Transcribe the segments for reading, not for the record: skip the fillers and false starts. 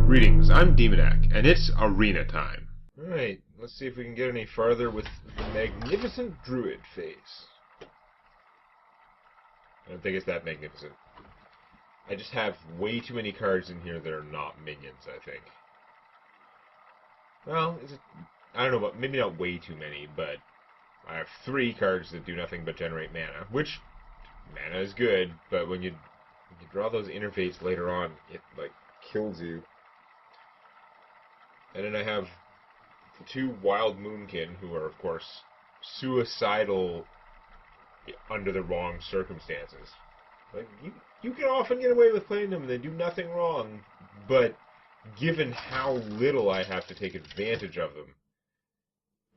Greetings, I'm Demonac, and it's arena time. Alright, let's see if we can get any farther with the magnificent Druid face. I don't think it's that magnificent. I just have way too many cards in here that are not minions, I think. Well, I don't know, but maybe not way too many, but I have 3 cards that do nothing but generate mana, which mana is good, but when you draw those interfaces later on, it like kills you. And then I have the 2 Wild Moonkin, who are, of course, suicidal under the wrong circumstances. Like, you can often get away with playing them, and they do nothing wrong, but given how little I have to take advantage of them,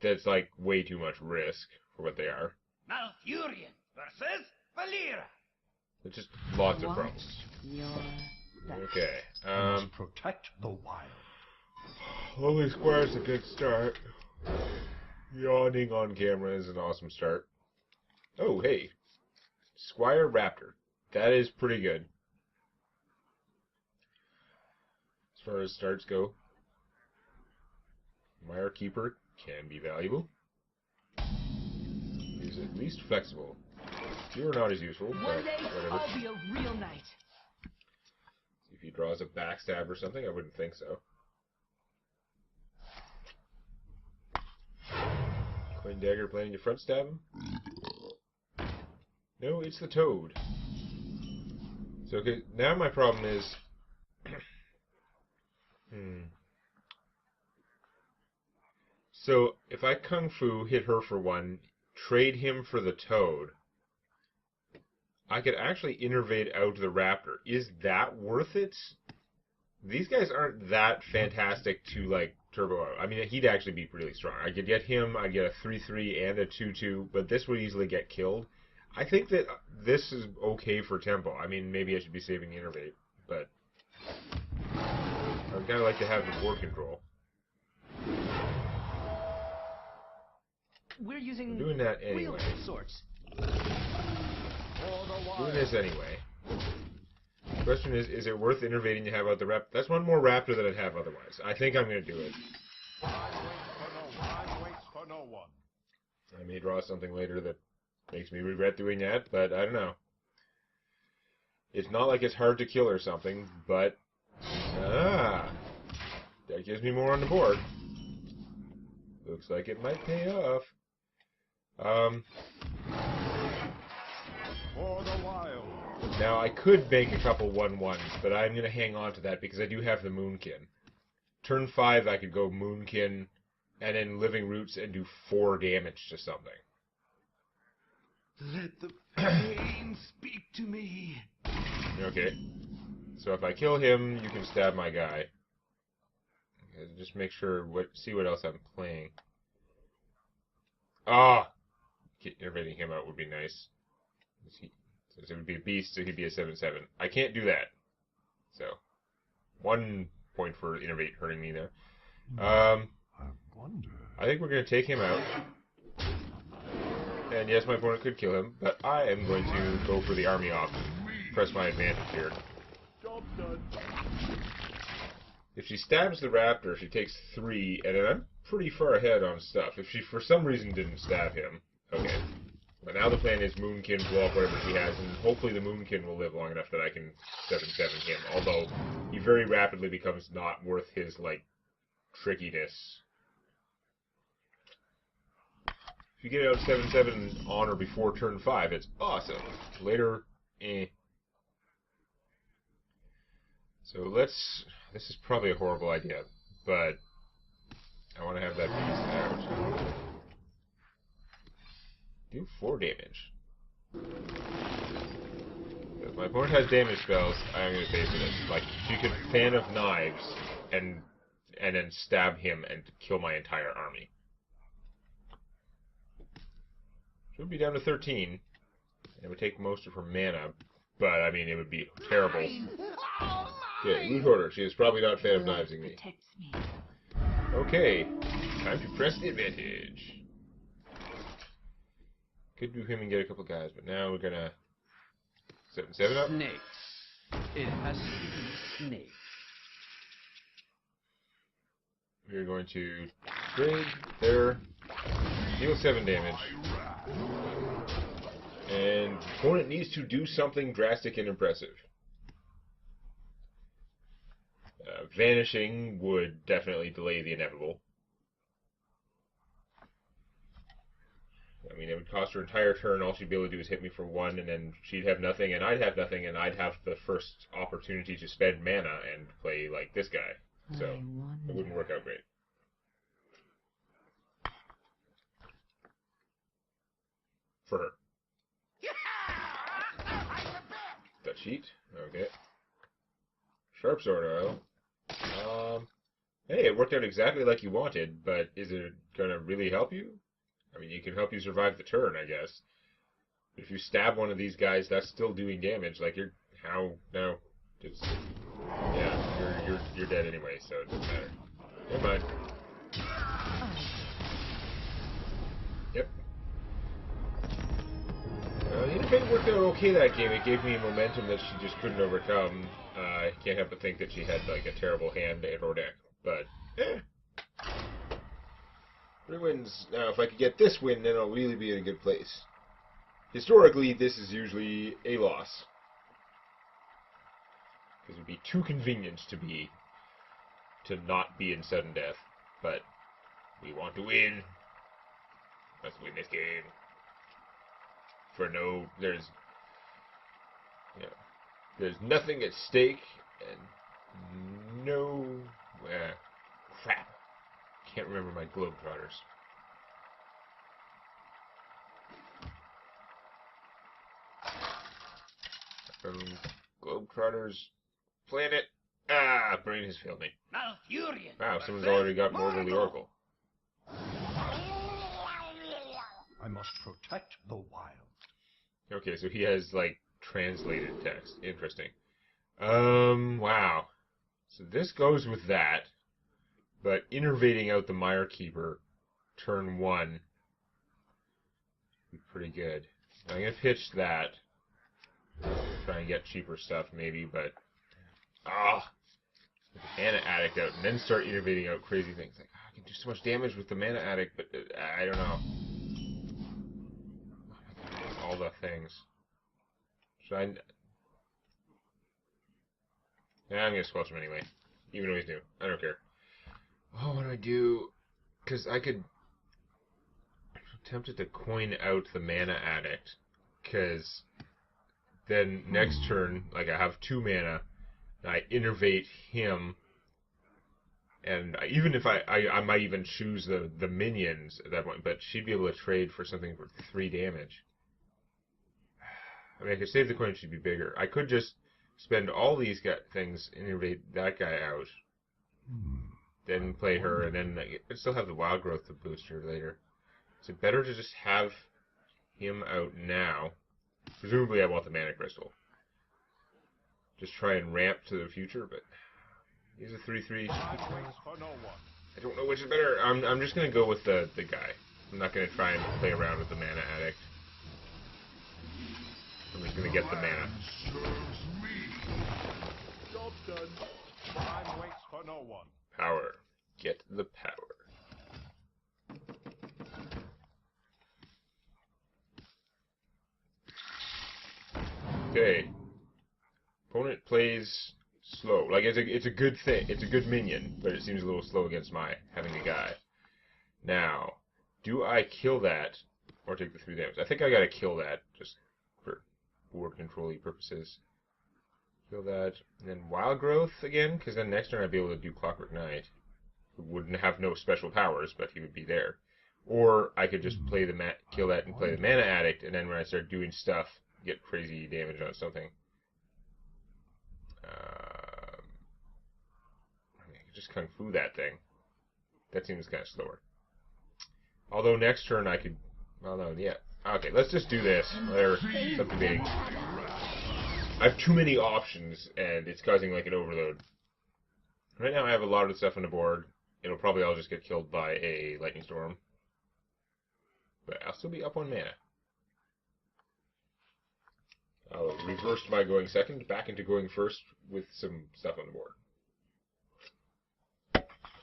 that's, like, way too much risk for what they are. Malfurion versus Valera. It's just lots of problems. Okay, must protect the wild. Holy Squire's a good start. Yawning on camera is an awesome start. Oh, hey. Squire Raptor. That is pretty good. As far as starts go, Mire Keeper can be valuable. He's at least flexible. You're not as useful, but One day, whatever. I'll be a real knight. If he draws a backstab or something, I wouldn't think so. Coin Dagger planning to front stab him? No, it's the Toad. So, okay, now my problem is... So, if I Kung Fu, hit her for 1, trade him for the Toad, I could actually innervate out the Raptor. Is that worth it? These guys aren't that fantastic to, like, turbo out. I mean, he'd actually be really strong. I could get him, I'd get a 3-3 and a 2-2, but this would easily get killed. I think that this is okay for tempo. I mean, maybe I should be saving the innervate, but I would kind of like to have the board control. We're using I'm doing that anyway. real sorts. Doing this anyway. The question is it worth innervating to have out the Raptor? That's one more Raptor than I'd have otherwise. I think I'm going to do it. Time waits for no one. I may draw something later that makes me regret doing that, but I don't know. It's not like it's hard to kill or something, but... that gives me more on the board. Looks like it might pay off. For the wild. Now, I could bank a couple 1-1s, but I'm going to hang on to that because I do have the Moonkin. Turn 5, I could go Moonkin, and then Living Roots and do 4 damage to something. Let the pain speak to me. Okay. So if I kill him, you can stab my guy. Okay, just make sure, see what else I'm playing. Innervating him out would be nice. Since it would be a beast, so he'd be a 7-7. I can't do that. So, 1 point for innervate hurting me there. I wonder. I think we're going to take him out. And yes, my opponent could kill him, but I am going to go for the army off and press my advantage here. Job done. If she stabs the Raptor, she takes 3, and then I'm pretty far ahead on stuff. If she for some reason didn't stab him, okay. But now the plan is Moonkin blow up whatever she has, and hopefully the Moonkin will live long enough that I can 7-7 him, although he very rapidly becomes not worth his, like, trickiness. If you get out 7-7 on or before turn 5, it's awesome. Later, eh. So let's... This is probably a horrible idea, but I want to have that beast out. Do 4 damage. If my opponent has damage spells, I'm going to pay for this. Like, she could Fan of Knives and then stab him and kill my entire army. She would be down to 13. It would take most of her mana, but, I mean, it would be terrible. Okay, Root Hoarder. She is probably not Fan of Knivesing me. Okay, time to press the advantage. Could do him and get a couple guys, but now we're gonna 7-7 up. Snakes. It has to be snakes. we're going to trade there, deal 7 damage. And the opponent needs to do something drastic and impressive. Vanishing would definitely delay the inevitable. I mean, it would cost her entire turn. All she'd be able to do is hit me for 1, and then she'd have nothing, and I'd have nothing, and I'd have the first opportunity to spend mana and play like this guy. So it wouldn't work out great. For her. That sheet. Okay. Sharp Sword Oil. Hey, it worked out exactly like you wanted, but is it gonna really help you? I mean, it can help you survive the turn, I guess. If you stab one of these guys, that's still doing damage. Like, no. Just, yeah, you're dead anyway, so it doesn't matter. Never mind. Yep. The interface worked out okay that game. It gave me momentum that she just couldn't overcome. I can't help but think that she had, like, a terrible hand in her deck. But, 3 wins. Now, if I could get this win, then I'll really be in a good place. Historically, this is usually a loss. Because it would be too convenient to not be in sudden death. But we want to win. Let's win this game. There's nothing at stake, and no, crap. Can't remember my Globetrotters. Globetrotters, planet. Brain has failed me. Malfurion. Wow, someone's already got Morgul the Oracle. I must protect the wild. Okay, so he has, like, translated text. Interesting. Wow. So this goes with that, but innervating out the Mire Keeper turn 1 would be pretty good. I'm going to pitch that. Try and get cheaper stuff, maybe, but... Mana Addict out, and then start innervating out crazy things. Like, I can do so much damage with the Mana Addict, but I don't know. All the things. Should I... Yeah, I'm going to squelch him anyway. Even though he's new. I don't care. Oh, what do I do? Because I could... I'm tempted to coin out the Mana Addict. Because then next turn, like, I have 2 mana. And I innervate him. And even if I might even choose the minions at that point. But she'd be able to trade for something for 3 damage. I mean, I could save the coin, she'd be bigger. I could just spend all these things, innervate that guy out, then play her, and then I still have the wild growth to boost her later. Is it better to just have him out now? Presumably I want the Mana Crystal. Just try and ramp to the future, but he's a 3/3. I don't know which is better. I'm just going to go with the guy. I'm not going to try and play around with the Mana Addict. I'm just going to get the mana. Job done. Time waits for no one. Power. Get the power. Okay. Opponent plays slow. Like, it's a good thing. It's a good minion, but it seems a little slow against my having a guy. Now, do I kill that or take the 3 damage? I think I gotta kill that just for board control-y purposes. Kill that. And then Wild Growth again, because then next turn I'd be able to do Clockwork Knight. Who wouldn't have no special powers, but he would be there. Or I could just play kill that and play the Mana Addict, and then when I start doing stuff, get crazy damage on something. I could just Kung Fu that thing. That seems kind of slower. Although next turn I could... Well, no, yeah. Okay, let's just do this. Whatever. Something big. I have too many options, and it's causing, like, an overload. Right now I have a lot of stuff on the board. It'll probably all just get killed by a Lightning Storm. But I'll still be up on mana. I'll reverse my going second, back into going first with some stuff on the board.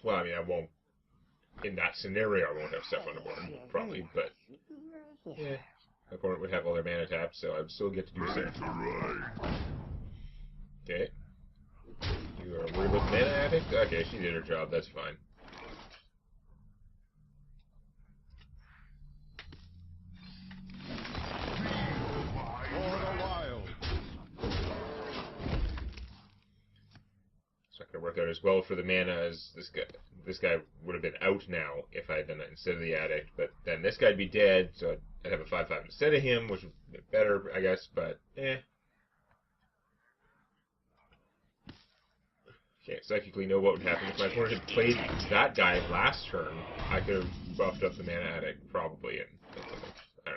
Well, I mean, I won't in that scenario, I won't have stuff on the board, probably, but yeah, my opponent would have all their mana tapped, so I would still get to do something. Okay. You are worried about the mana addict? Okay, she did her job, that's fine. It's not going to work out as well for the mana as this guy. This guy would have been out now if I had done that instead of the addict, but then this guy'd be dead, so I'd have a 5/5 instead of him, which would be better, I guess, but eh. Can't psychically know what would happen if my opponent had played that guy last turn. I could have buffed up the mana addict, probably, and done something. I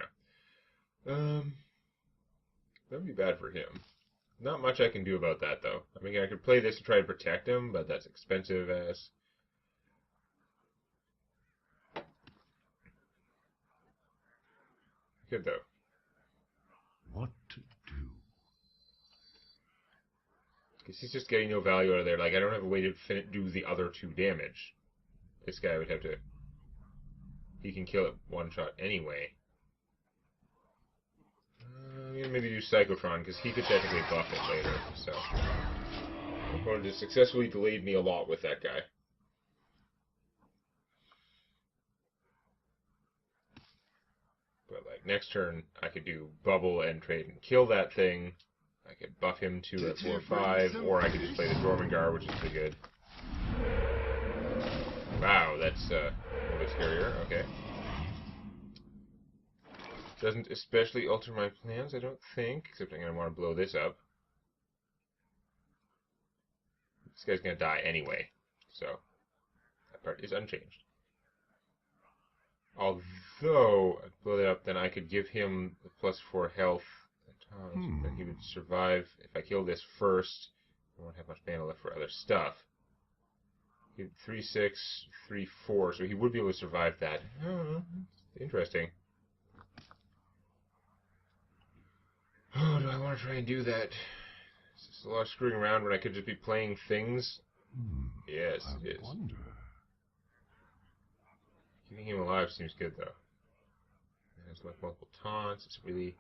don't know. That would be bad for him. Not much I can do about that, though. I mean, I could play this to try to protect him, but that's expensive as... Good, though. What to do? Because he's just getting no value out of there. Like, I don't have a way to do the other 2 damage. This guy would have to... He can kill it one shot anyway. I'm going to maybe do Psychotron, because he could technically buff it later, so... My opponent has successfully delayed me a lot with that guy. But, like, next turn, I could do Bubble and trade and kill that thing. I could buff him to a 4/5, or I could just play the Jormungandr, which is pretty good. Wow, that's a little bit scarier. Okay. Doesn't especially alter my plans, I don't think, except I'm going to want to blow this up. This guy's going to die anyway, so that part is unchanged. Although, I'd blow that up, then I could give him the +4 health at times, then he would survive. If I kill this first, I won't have much mana left for other stuff. He had 3/6, 3/4, so he would be able to survive that. Oh, interesting. Oh, do I want to try and do that? It's just a lot of screwing around when I could just be playing things. Yes, it is. Wonder. Keeping him alive seems good, though. There's like multiple taunts. It's really...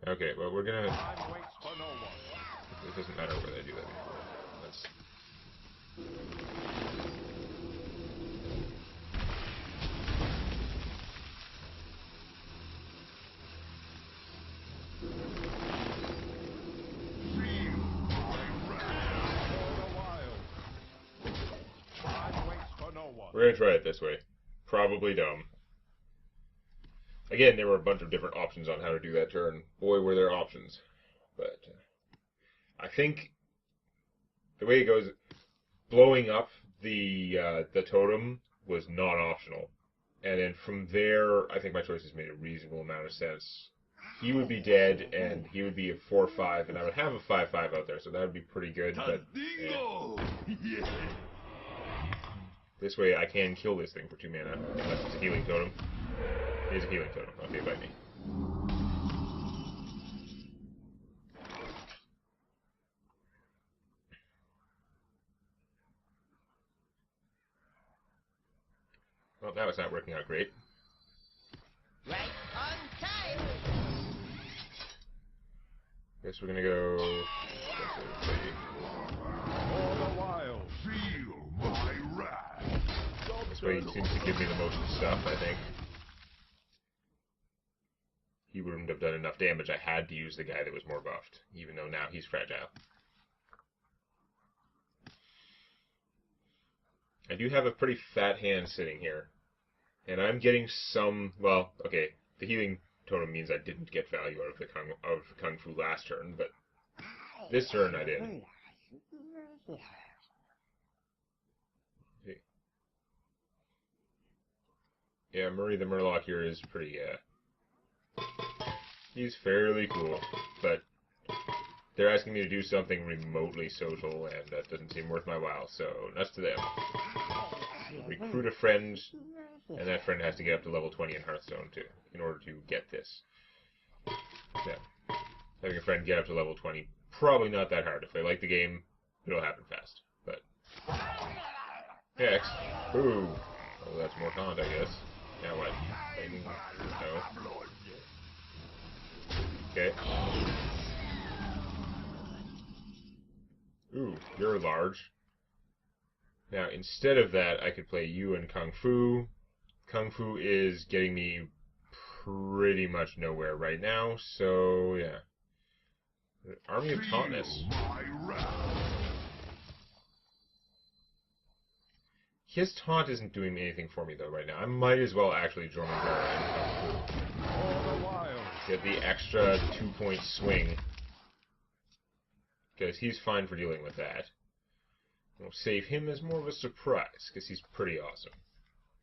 Okay, well, we're gonna... Time waits for no one. It doesn't matter whether I do that before. Let's... We're gonna try it this way. Probably dumb. Again, there were a bunch of different options on how to do that turn. Boy, were there options. But I think the way it goes, blowing up the totem was not optional. And then from there, I think my choices made a reasonable amount of sense. He would be dead, and he would be a 4/5, and I would have a 5/5 out there, so that would be pretty good. But this way, I can kill this thing for 2 mana, unless it's a healing totem. It is a healing totem. Okay, bite me. Well, that was not working out great. Right on time. Guess we're gonna go. All the while, feel my wrath. This way he seems to give me the most stuff, I think. He wouldn't have done enough damage. I had to use the guy that was more buffed, even though now he's fragile. I do have a pretty fat hand sitting here. And I'm getting some, well, okay, the healing totem means I didn't get value out of the Kung Fu last turn, but this turn I did. Yeah, Murray the Murloc here is pretty, he's fairly cool, but they're asking me to do something remotely social, and that doesn't seem worth my while, so nuts to them. Recruit a friend, and that friend has to get up to level 20 in Hearthstone too, in order to get this. Yeah. Having a friend get up to level 20, probably not that hard. If they like the game, it'll happen fast. But Hex. Ooh. Oh, that's more taunt, I guess. Now what? No. Okay. Ooh, you're large. Now, instead of that, I could play you and Kung Fu. Kung Fu is getting me pretty much nowhere right now, so yeah. Army of Tautness. His taunt isn't doing anything for me though right now. I might as well actually join her and Kung Fu. Get the extra 2-point swing. Because he's fine for dealing with that. We'll save him as more of a surprise, because he's pretty awesome.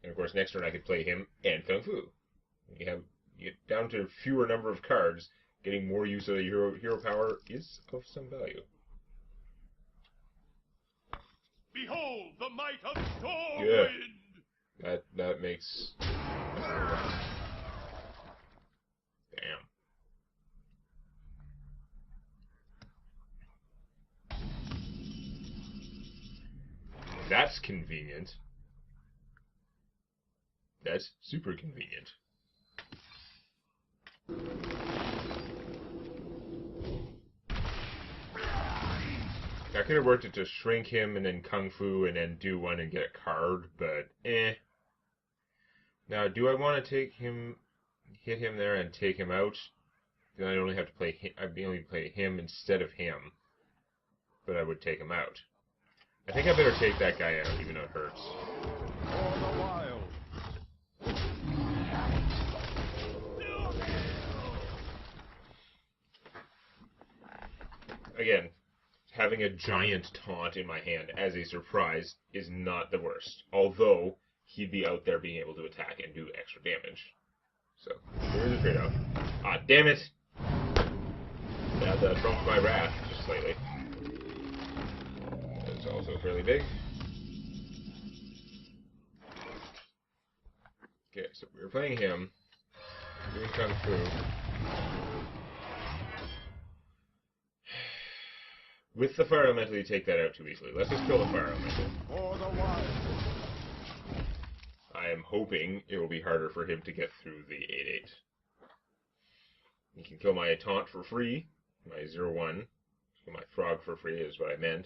And of course, next turn I could play him and Kung Fu. You get down to fewer number of cards. Getting more use of the hero power is of some value. Behold the might of Stormwind! That makes... Damn. That's convenient. That's super convenient. I could have worked it to shrink him and then Kung Fu and then do one and get a card, but eh. Now, do I want to take him, hit him there and take him out? Then I'd only have to play him, I'd only play him instead of him. But I would take him out. I think I better take that guy out, even though it hurts. For the wild. Again, having a giant taunt in my hand as a surprise is not the worst. Although, he'd be out there being able to attack and do extra damage. So, here's a trade-off. Ah, damn it! That trumped my wrath just slightly. That's also fairly big. Okay, so we were playing him. Doing Kung Fu. With the Fire Elemental, you take that out too easily. Let's just kill the Fire Elemental. For the wild. I am hoping it will be harder for him to get through the 8-8. He can kill my taunt for free, my 0-1. Kill my frog for free is what I meant.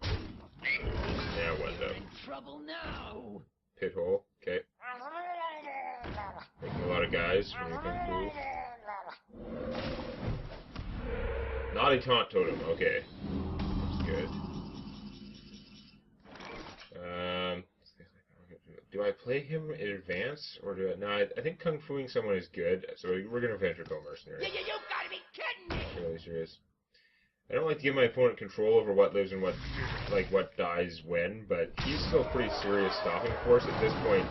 Now what though? In trouble now. Pit hole, okay. Making a lot of guys from the Kung Fu. Naughty taunt totem, okay. That's good. Do I play him in advance, or do I... No, I think Kung Fuing someone is good, so we're gonna venture go mercenary. You gotta be kidding me! Really serious. I don't like to give my opponent control over what lives and what dies when, but he's still a pretty serious stopping force at this point.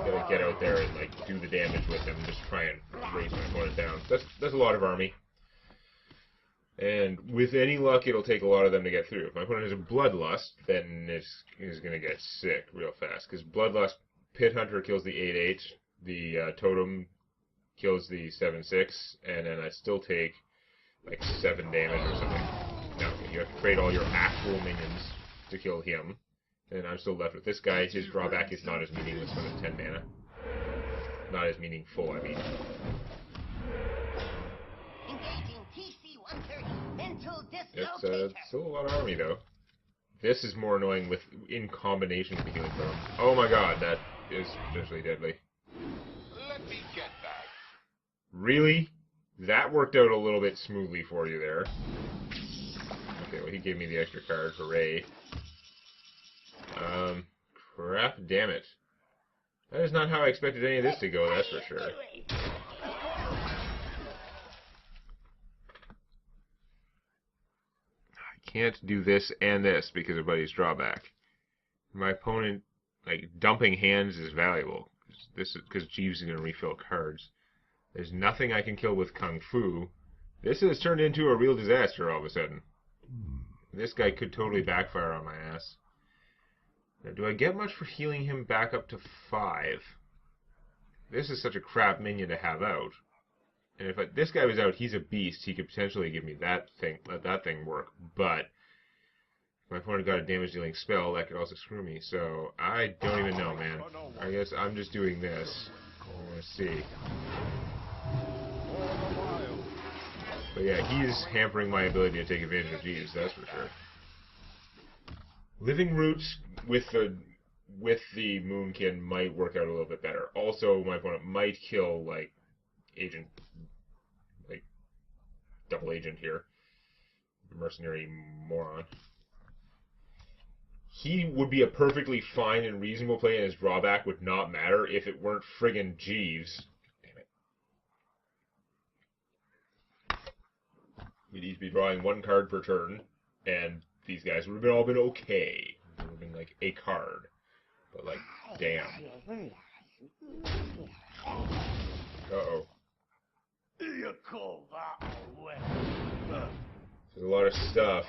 Gotta get out there and do the damage with him, and just try and raise my opponent down. That's a lot of army. And with any luck, it'll take a lot of them to get through. If my opponent has a Bloodlust, then he's going to get sick real fast. Because Bloodlust, Pit Hunter kills the 8-8, the Totem kills the 7-6, and then I still take 7 damage or something. No, you have to trade all your actual minions to kill him. And I'm still left with this guy. His drawback is not as meaningless when it's 10 mana. Not as meaningful, I mean. Engaging TC-130. Mental It's dislocator. still a lot of army, though. This is more annoying in combination with the healing totem. Oh my god, that is potentially deadly. Let me get that. Really? That worked out a little bit smoothly for you there. Okay, well he gave me the extra card, hooray. Crap, damn it. That is not how I expected any of this to go, that's for sure. I can't do this and this because of Buddy's drawback. My opponent, dumping hands is valuable. Because Jeeves is going to refill cards. There's nothing I can kill with Kung Fu. This has turned into a real disaster all of a sudden. This guy could totally backfire on my ass. Now, do I get much for healing him back up to 5? This is such a crap minion to have out. And if this guy was out, he's a beast. He could potentially give me that thing, let that thing work. But my opponent got a damage-dealing spell, that could also screw me. So I don't even know, man. I guess I'm just doing this. I want to see. But yeah, he's hampering my ability to take advantage of Jeeves, that's for sure. Living Roots with the Moonkin might work out a little bit better. Also, my opponent might kill, like, double agent here. Mercenary moron. He would be a perfectly fine and reasonable play, and his drawback would not matter if it weren't friggin' Jeeves. Damn it. We'd each be drawing one card per turn, and these guys would have all been okay. It would have been like a card. But, like, damn. Uh-oh. You call that a weapon? There's a lot of stuff.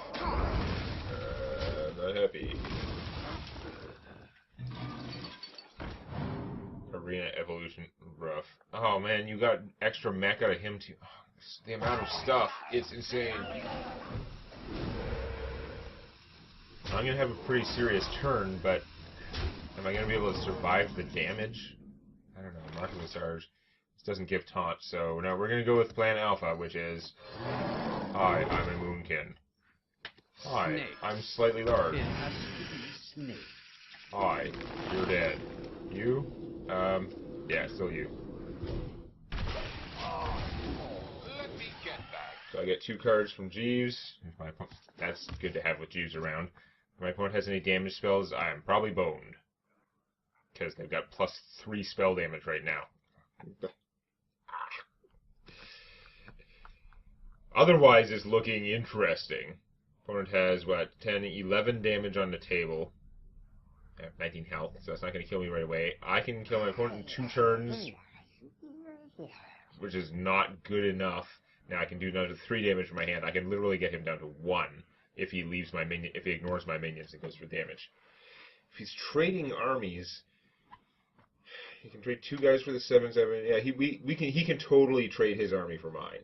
Not happy. Arena evolution, rough. Oh man, you got extra mech out of him too. Oh, the amount of stuff, it's insane. I'm gonna have a pretty serious turn, but am I gonna be able to survive the damage? I don't know. Mark of the Stars. This doesn't give taunt, so now we're gonna go with Plan Alpha, which is, hi, I'm a Moonkin. Hi, Snake. I'm slightly large. It has to be snake. Hi, you're dead. You? Yeah, still you. Let me get that. So I get 2 cards from Jeeves. That's good to have with Jeeves around. If my opponent has any damage spells, I am probably boned. Because they've got +3 spell damage right now. Otherwise, it's looking interesting. Opponent has, what, 10, 11 damage on the table. I have 19 health, so that's not going to kill me right away. I can kill my opponent in 2 turns, which is not good enough. Now I can do down to 3 damage from my hand. I can literally get him down to 1 if he leaves my minion, if he ignores my minions and goes for damage. If he's trading armies, he can trade 2 guys for the 7/7. Yeah, he can totally trade his army for mine,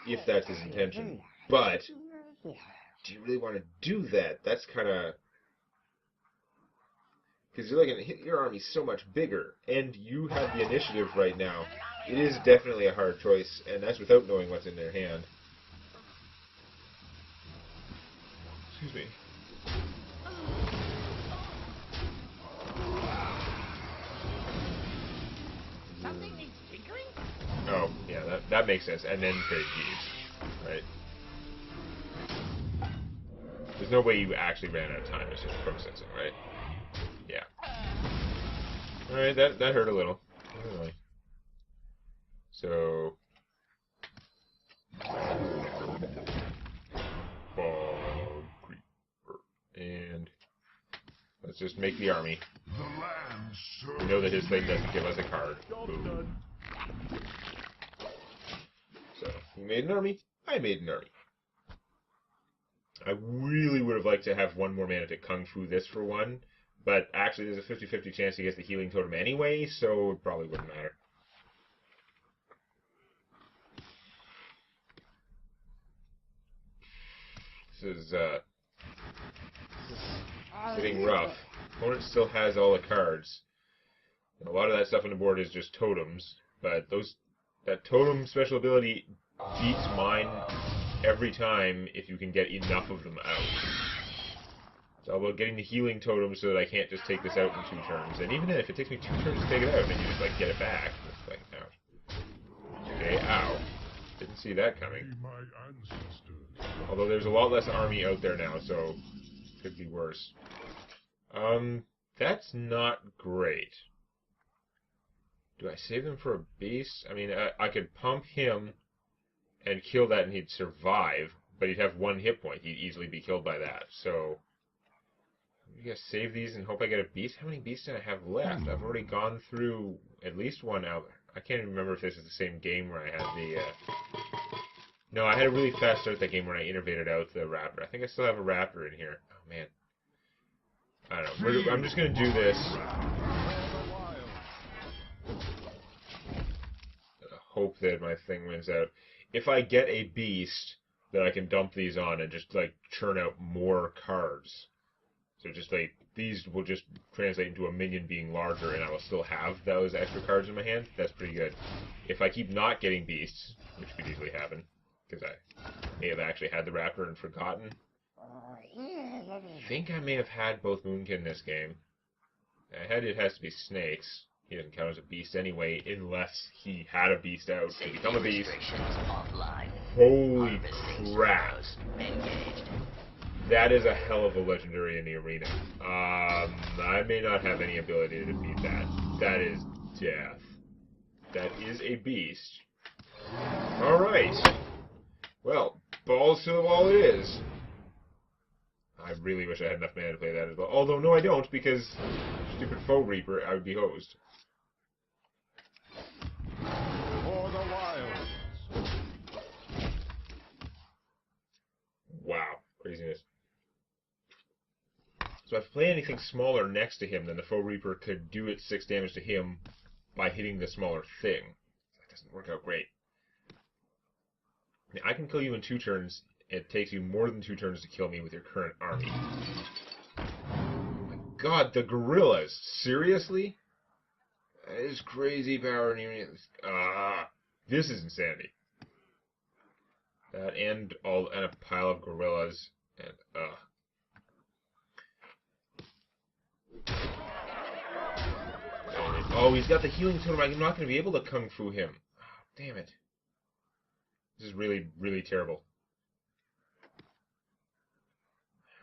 if that's his intention. But do you really want to do that? That's kind of, because you're like, your army's so much bigger, and you have the initiative right now. It is definitely a hard choice, and that's without knowing what's in their hand. Excuse me. Something needs tinkering? Oh, yeah, that makes sense. And then trade Jeeves, right? There's no way you actually ran out of time. It's just processing, right? Yeah. Alright, that hurt a little. Really. So... Bog Creeper. And... let's just make the army. We know that his thing doesn't give us a card. Boom. So, he made an army. I made an army. I really would have liked to have 1 more mana to Kung Fu this for 1, but actually there's a 50-50 chance he gets the healing totem anyway, so it probably wouldn't matter. This is getting rough. Opponent still has all the cards. A lot of that stuff on the board is just totems, but that totem special ability beats mine every time if you can get enough of them out. It's all about getting the healing totem so that I can't just take this out in 2 turns. And even then, if it takes me 2 turns to take it out, then you just, like, get it back. It's like, ouch. Okay, ow. Didn't see that coming. Although there's a lot less army out there now, so it could be worse. That's not great. Do I save them for a beast? I mean, I could pump him and kill that and he'd survive, but he'd have 1 hit point. He'd easily be killed by that. So, I guess save these and hope I get a beast. How many beasts do I have left? I've already gone through at least 1 out. I can't even remember if this is the same game where I had the... No, I had a really fast start that game when I innovated out the raptor. I think I still have a raptor in here. Oh, man. I don't know. I'm just going to do this. Hope that my thing wins out. If I get a beast, then I can dump these on and just, like, churn out more cards. So just like, these will just translate into a minion being larger, and I will still have those extra cards in my hand. That's pretty good. If I keep not getting beasts, which could easily happen, because I may have actually had the Raptor and forgotten. I think I may have had both Moonkin this game. It has to be snakes. He doesn't count as a beast anyway, unless he had a beast out to become a beast. Holy crap. That is a hell of a legendary in the arena. I may not have any ability to defeat that. That is death. That is a beast. Alright. Well, balls to the wall it is. I really wish I had enough mana to play that as well. Although, no, I don't, because stupid Foe Reaper, I would be hosed. For the wilds. Wow. Craziness. So if I play anything smaller next to him, then the Foe Reaper could do its 6 damage to him by hitting the smaller thing. That doesn't work out great. Now, I can kill you in 2 turns. It takes you more than 2 turns to kill me with your current army. Oh my god, the gorillas! Seriously? That is crazy power and units. This is insanity. That and a pile of gorillas and Oh, he's got the healing totem. I'm not going to be able to kung fu him. Oh, damn it. This is really, really terrible.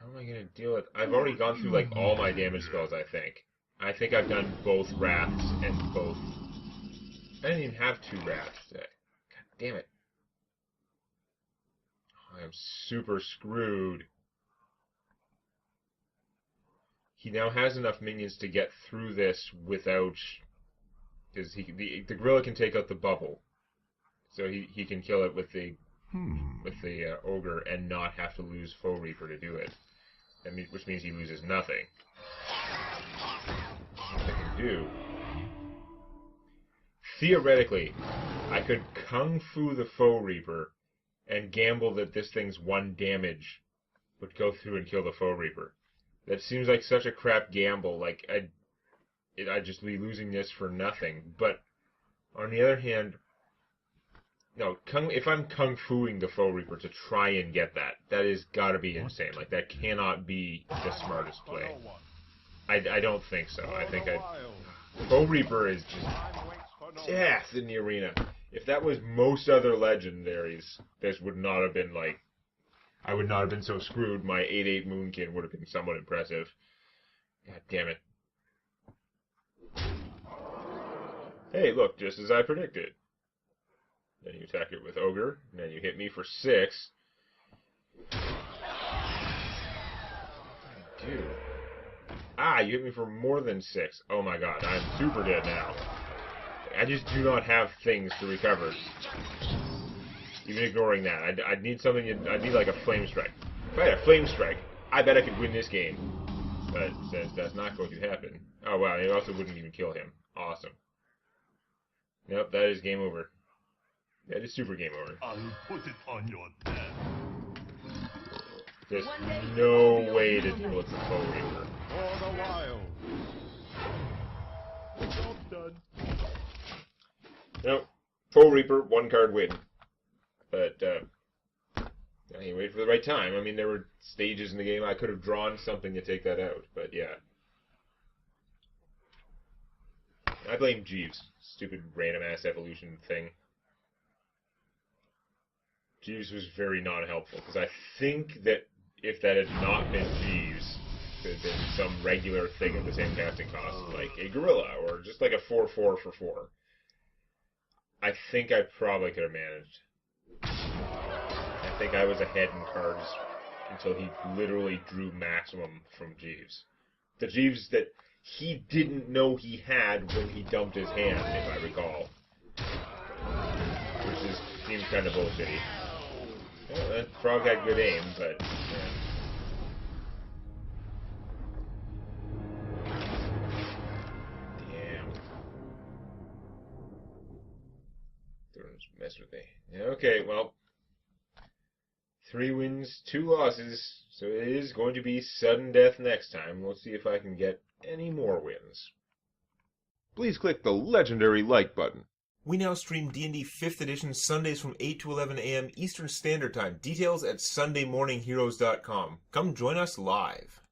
How am I going to deal with it? I've already gone through, like, all my damage spells, I think. I think I've done both Wraths and both... I didn't even have 2 Wraths today. God damn it. I am super screwed. He now has enough minions to get through this without... Because the gorilla can take out the bubble. So he can kill it with the ogre and not have to lose Foe Reaper to do it. Which means he loses nothing. What I can do... Theoretically, I could kung fu the Foe Reaper and gamble that this thing's 1 damage would go through and kill the Foe Reaper. That seems like such a crap gamble. Like, I'd just be losing this for nothing. But, on the other hand... No, if I'm kung fuing the Foe Reaper to try and get that has got to be insane. Like, that cannot be the smartest play. I don't think so. I think Foe Reaper is just death in the arena. If that was most other legendaries, this would not have been like... I would not have been so screwed. My 8/8 Moonkin would have been somewhat impressive. God damn it. Hey, look, just as I predicted. Then you attack it with Ogre, and then you hit me for 6. Dude. You hit me for more than 6. Oh my god, I'm super dead now. I just do not have things to recover. Even ignoring that. I'd need something, I'd need like a Flame Strike. If I had a Flame Strike, I bet I could win this game. But since that's not going to happen. Oh wow, it also wouldn't even kill him. Awesome. Nope, that is game over. That is super game over. I'll put it on your death. There's no way to deal with the Foe Reaper. For the wild. Job done. Nope. Foe Reaper, 1 card win. But, you wait for the right time. I mean, there were stages in the game I could have drawn something to take that out, but yeah. I blame Jeeves. Stupid random-ass evolution thing. Jeeves was very non-helpful, because I think that if that had not been Jeeves, it would have been some regular thing at the same casting cost, like a gorilla, or just like a 4/4 for 4. I think I probably could have managed. I think I was ahead in cards until he literally drew maximum from Jeeves. The Jeeves that he didn't know he had when he dumped his hand, if I recall. Which seems kind of bullshitty. Well, that frog had good aim, but... Yeah. Damn. Don't mess with me. Okay, well... 3 wins, 2 losses, so it is going to be sudden death next time. We'll see if I can get any more wins. Please click the legendary like button. We now stream D&D 5th edition Sundays from 8 to 11 a.m. Eastern Standard Time. Details at sundaymorningheroes.com. Come join us live.